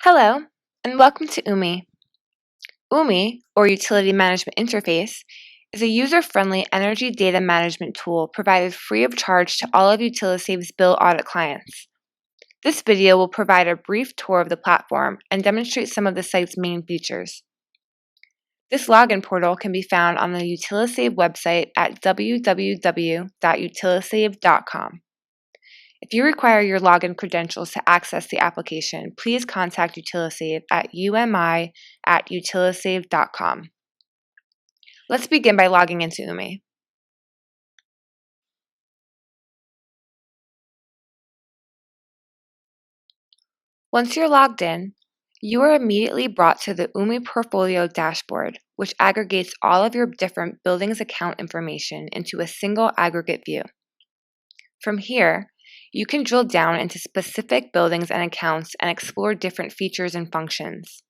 Hello, and welcome to UMI. UMI, or Utility Management Interface, is a user-friendly energy data management tool provided free of charge to all of UtiliSave's bill audit clients. This video will provide a brief tour of the platform and demonstrate some of the site's main features. This login portal can be found on the UtiliSave website at www.utilisave.com. If you require your login credentials to access the application, please contact UtiliSave at umi@utilisave.com. Let's begin by logging into UMI. Once you're logged in, you are immediately brought to the UMI Portfolio dashboard, which aggregates all of your different buildings account information into a single aggregate view. From here, you can drill down into specific buildings and accounts and explore different features and functions.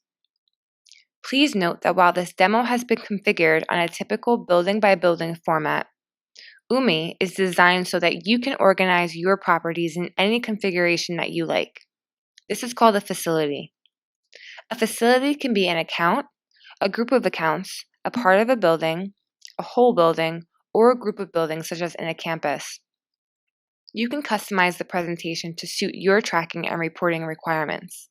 Please note that while this demo has been configured on a typical building-by-building format, UMI is designed so that you can organize your properties in any configuration that you like. This is called a facility. A facility can be an account, a group of accounts, a part of a building, a whole building, or a group of buildings such as in a campus. You can customize the presentation to suit your tracking and reporting requirements.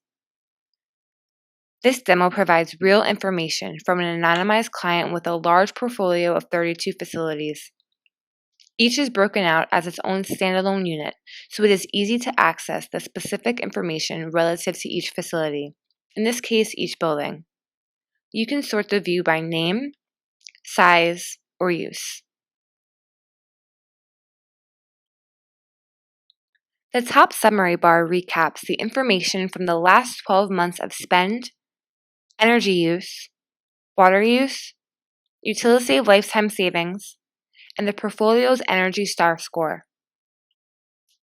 This demo provides real information from an anonymized client with a large portfolio of 32 facilities. Each is broken out as its own standalone unit, so it is easy to access the specific information relative to each facility, in this case, each building. You can sort the view by name, size, or use. The top summary bar recaps the information from the last 12 months of spend, energy use, water use, UtiliSave lifetime savings, and the portfolio's Energy Star score.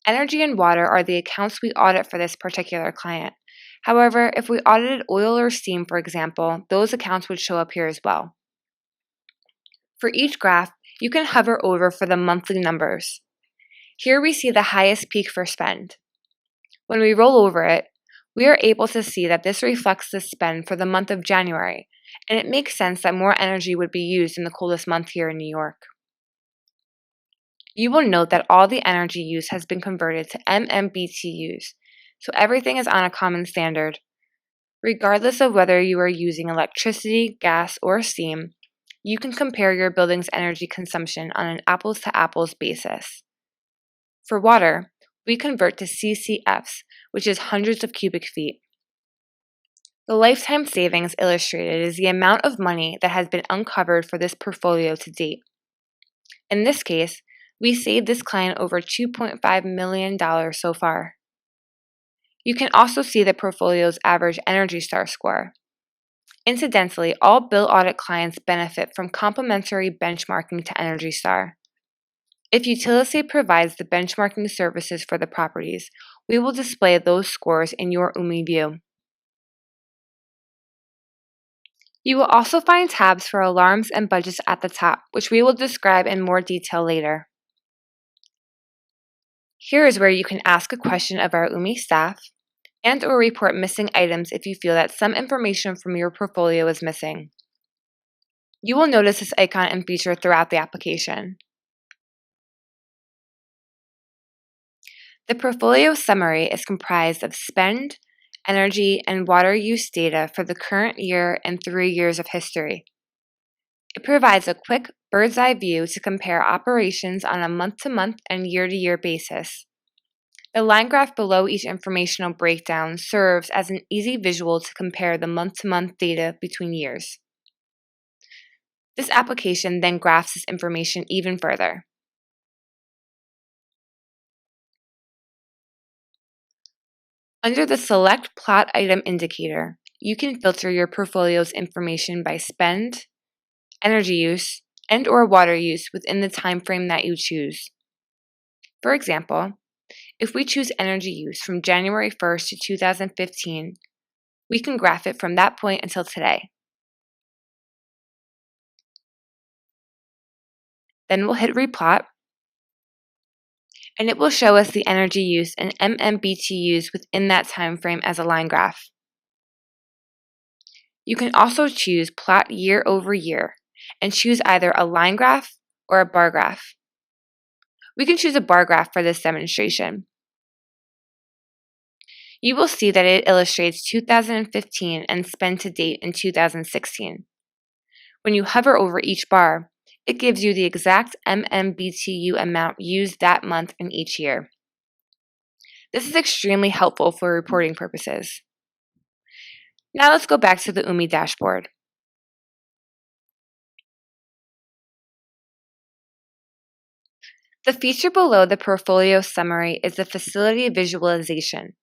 Energy and water are the accounts we audit for this particular client. However, if we audited oil or steam, for example, those accounts would show up here as well. For each graph, you can hover over for the monthly numbers. Here we see the highest peak for spend. When we roll over it, we are able to see that this reflects the spend for the month of January, and it makes sense that more energy would be used in the coldest month here in New York. You will note that all the energy use has been converted to MMBTUs, so everything is on a common standard. Regardless of whether you are using electricity, gas, or steam, you can compare your building's energy consumption on an apples-to-apples basis. For water, we convert to CCFs, which is hundreds of cubic feet. The lifetime savings illustrated is the amount of money that has been uncovered for this portfolio to date. In this case, we saved this client over $2.5 million so far. You can also see the portfolio's average Energy Star score. Incidentally, all bill audit clients benefit from complimentary benchmarking to Energy Star. If UtiliSave provides the benchmarking services for the properties, we will display those scores in your UMI view. You will also find tabs for alarms and budgets at the top, which we will describe in more detail later. Here is where you can ask a question of our UMI staff and/or report missing items if you feel that some information from your portfolio is missing. You will notice this icon and feature throughout the application. The portfolio summary is comprised of spend, energy, and water use data for the current year and 3 years of history. It provides a quick bird's-eye view to compare operations on a month-to-month and year-to-year basis. The line graph below each informational breakdown serves as an easy visual to compare the month-to-month data between years. This application then graphs this information even further. Under the Select Plot Item indicator, you can filter your portfolio's information by spend, energy use, and/or water use within the time frame that you choose. For example, if we choose energy use from January 1st to 2015, we can graph it from that point until today. Then we'll hit Replot, and it will show us the energy use and MMBTUs within that time frame as a line graph. You can also choose Plot Year over Year and choose either a line graph or a bar graph. We can choose a bar graph for this demonstration. You will see that it illustrates 2015 and spend to date in 2016. When you hover over each bar, it gives you the exact MMBTU amount used that month and each year. This is extremely helpful for reporting purposes. Now let's go back to the UMI dashboard. The feature below the portfolio summary is the facility visualization.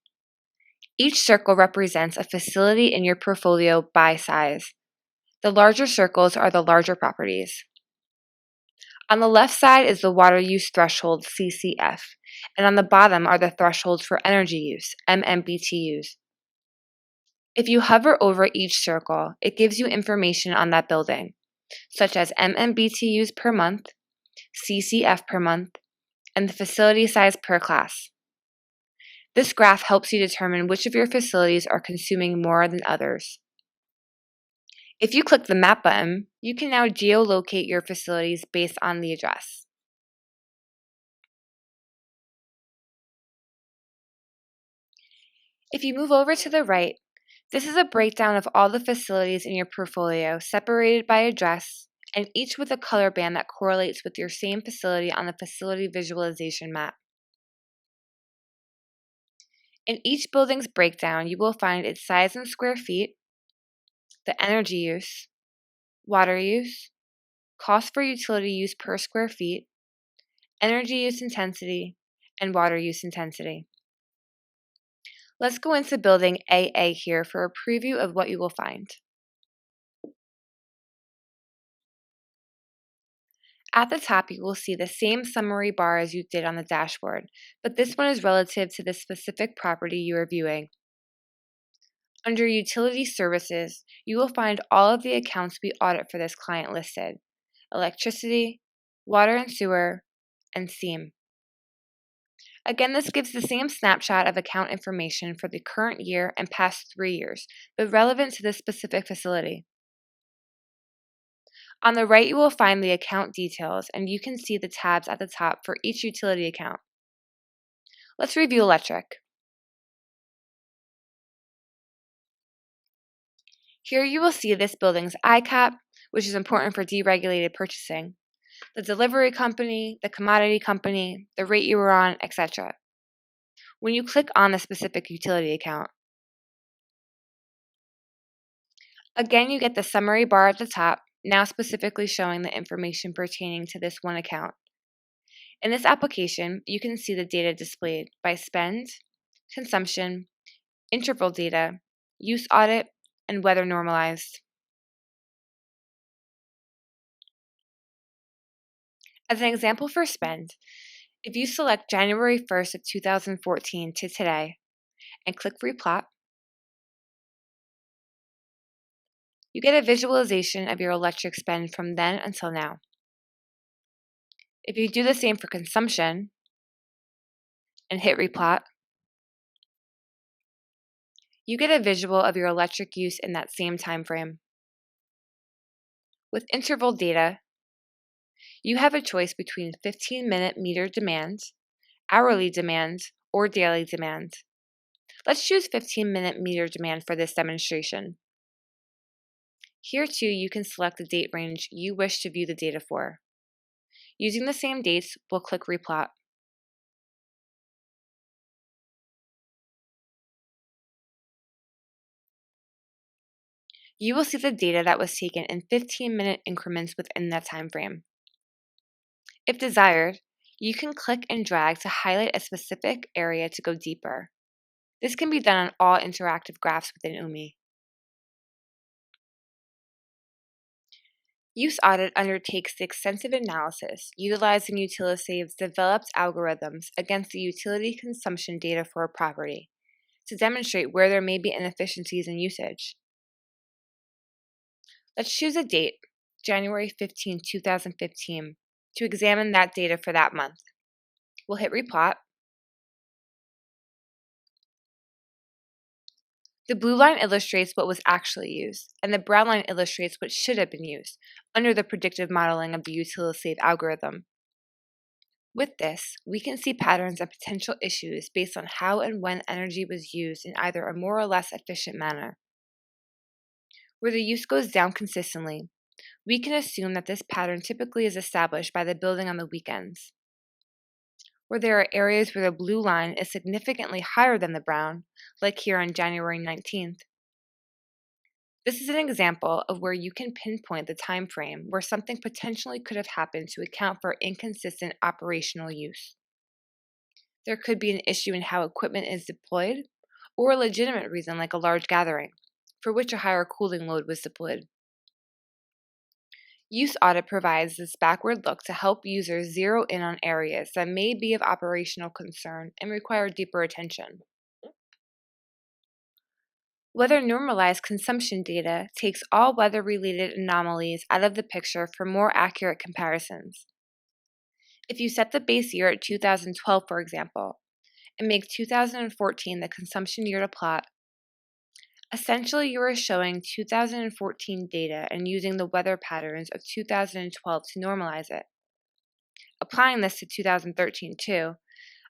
Each circle represents a facility in your portfolio by size. The larger circles are the larger properties. On the left side is the water use threshold, CCF, and on the bottom are the thresholds for energy use, MMBTUs. If you hover over each circle, it gives you information on that building, such as MMBTUs per month, CCF per month, and the facility size per class. This graph helps you determine which of your facilities are consuming more than others. If you click the Map button, you can now geolocate your facilities based on the address. If you move over to the right, this is a breakdown of all the facilities in your portfolio separated by address and each with a color band that correlates with your same facility on the facility visualization map. In each building's breakdown, you will find its size in square feet, the energy use, water use, cost for utility use per square feet, energy use intensity, and water use intensity. Let's go into building AA here for a preview of what you will find. At the top, you will see the same summary bar as you did on the dashboard, but this one is relative to the specific property you are viewing. Under Utility Services, you will find all of the accounts we audit for this client listed: electricity, water and sewer, and steam. Again, this gives the same snapshot of account information for the current year and past 3 years, but relevant to this specific facility. On the right, you will find the account details, and you can see the tabs at the top for each utility account. Let's review electric. Here you will see this building's ICAP, which is important for deregulated purchasing, the delivery company, the commodity company, the rate you were on, etc. When you click on the specific utility account, again you get the summary bar at the top, now specifically showing the information pertaining to this one account. In this application, you can see the data displayed by spend, consumption, interval data, use audit, and weather normalized. As an example for spend, if you select January 1st of 2014 to today and click Replot, you get a visualization of your electric spend from then until now. If you do the same for consumption and hit Replot, you get a visual of your electric use in that same time frame. With interval data, you have a choice between 15-minute meter demand, hourly demand, or daily demand. Let's choose 15-minute meter demand for this demonstration. Here too, you can select the date range you wish to view the data for. Using the same dates, we'll click Replot. You will see the data that was taken in 15-minute increments within that time frame. If desired, you can click and drag to highlight a specific area to go deeper. This can be done on all interactive graphs within UMI. Use Audit undertakes the extensive analysis utilizing Utilisave's developed algorithms against the utility consumption data for a property to demonstrate where there may be inefficiencies in usage. Let's choose a date, January 15, 2015, to examine that data for that month. We'll hit Replot. The blue line illustrates what was actually used, and the brown line illustrates what should have been used under the predictive modeling of the utility-safe algorithm. With this, we can see patterns of potential issues based on how and when energy was used in either a more or less efficient manner. Where the use goes down consistently, we can assume that this pattern typically is established by the building on the weekends. Where there are areas where the blue line is significantly higher than the brown, like here on January 19th. This is an example of where you can pinpoint the time frame where something potentially could have happened to account for inconsistent operational use. There could be an issue in how equipment is deployed, or a legitimate reason like a large gathering, for which a higher cooling load was deployed. Use audit provides this backward look to help users zero in on areas that may be of operational concern and require deeper attention. Weather normalized consumption data takes all weather-related anomalies out of the picture for more accurate comparisons. If you set the base year at 2012, for example, and make 2014 the consumption year to plot, essentially you are showing 2014 data and using the weather patterns of 2012 to normalize it. Applying this to 2013 too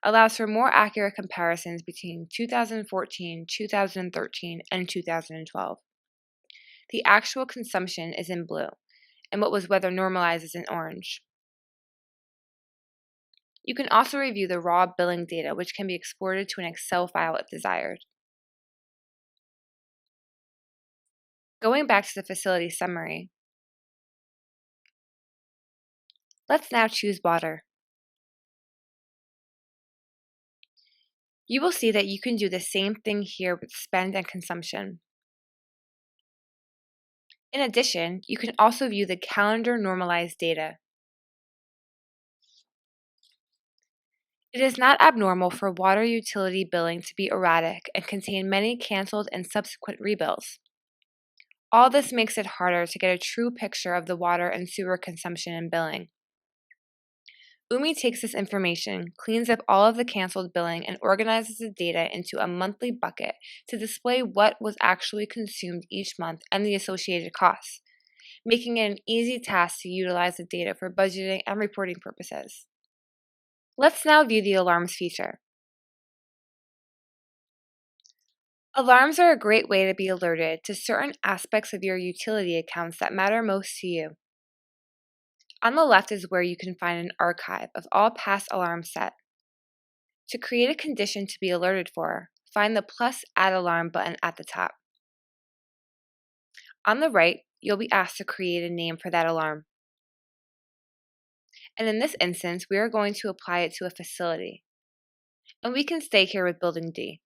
allows for more accurate comparisons between 2014, 2013, and 2012. The actual consumption is in blue, and what was weather normalized is in orange. You can also review the raw billing data, which can be exported to an Excel file if desired. Going back to the facility summary, let's now choose water. You will see that you can do the same thing here with spend and consumption. In addition, you can also view the calendar normalized data. It is not abnormal for water utility billing to be erratic and contain many canceled and subsequent rebills. All this makes it harder to get a true picture of the water and sewer consumption and billing. UMI takes this information, cleans up all of the canceled billing, and organizes the data into a monthly bucket to display what was actually consumed each month and the associated costs, making it an easy task to utilize the data for budgeting and reporting purposes. Let's now view the alarms feature. Alarms are a great way to be alerted to certain aspects of your utility accounts that matter most to you. On the left is where you can find an archive of all past alarms set. To create a condition to be alerted for, find the plus Add Alarm button at the top. On the right, you'll be asked to create a name for that alarm. And in this instance, we are going to apply it to a facility. And we can stay here with Building D.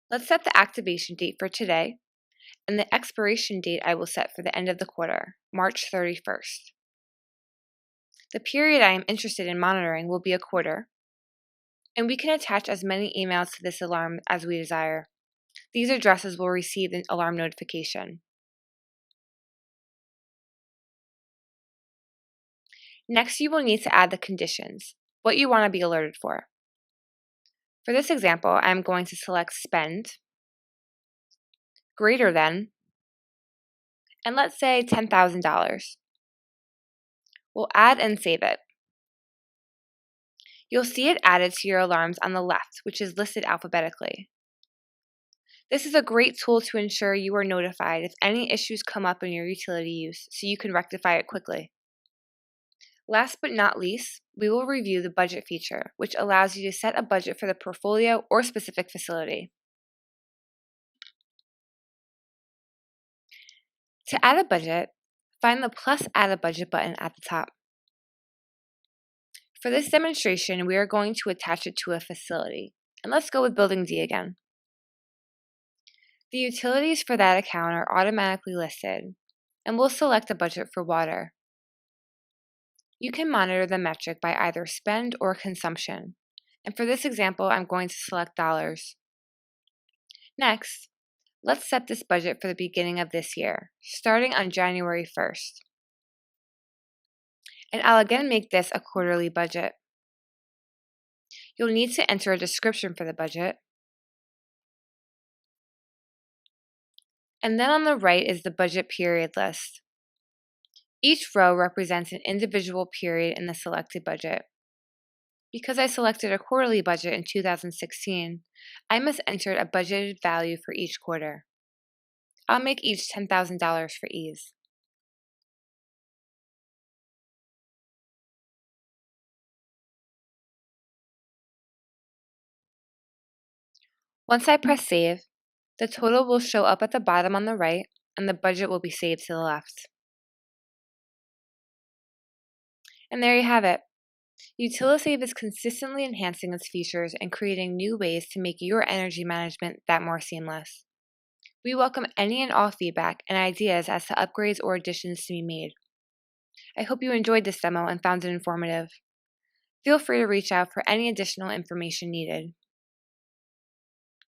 Let's set the activation date for today, and the expiration date I will set for the end of the quarter, March 31st. The period I am interested in monitoring will be a quarter, and we can attach as many emails to this alarm as we desire. These addresses will receive an alarm notification. Next, you will need to add the conditions, what you want to be alerted for. For this example, I am going to select Spend, greater than, and let's say $10,000. We'll add and save it. You'll see it added to your alarms on the left, which is listed alphabetically. This is a great tool to ensure you are notified if any issues come up in your utility use so you can rectify it quickly. Last but not least, we will review the budget feature, which allows you to set a budget for the portfolio or specific facility. To add a budget, find the plus Add a Budget button at the top. For this demonstration, we are going to attach it to a facility, and let's go with Building D again. The utilities for that account are automatically listed, and we'll select a budget for water. You can monitor the metric by either spend or consumption, and for this example, I'm going to select dollars. Next, let's set this budget for the beginning of this year, starting on January 1st. And I'll again make this a quarterly budget. You'll need to enter a description for the budget, And then on the right is the budget period list. Each row represents an individual period in the selected budget. Because I selected a quarterly budget in 2016, I must enter a budgeted value for each quarter. I'll make each $10,000 for ease. Once I press save, the total will show up at the bottom on the right, and the budget will be saved to the left. And there you have it. UtiliSave is consistently enhancing its features and creating new ways to make your energy management that more seamless. We welcome any and all feedback and ideas as to upgrades or additions to be made. I hope you enjoyed this demo and found it informative. Feel free to reach out for any additional information needed.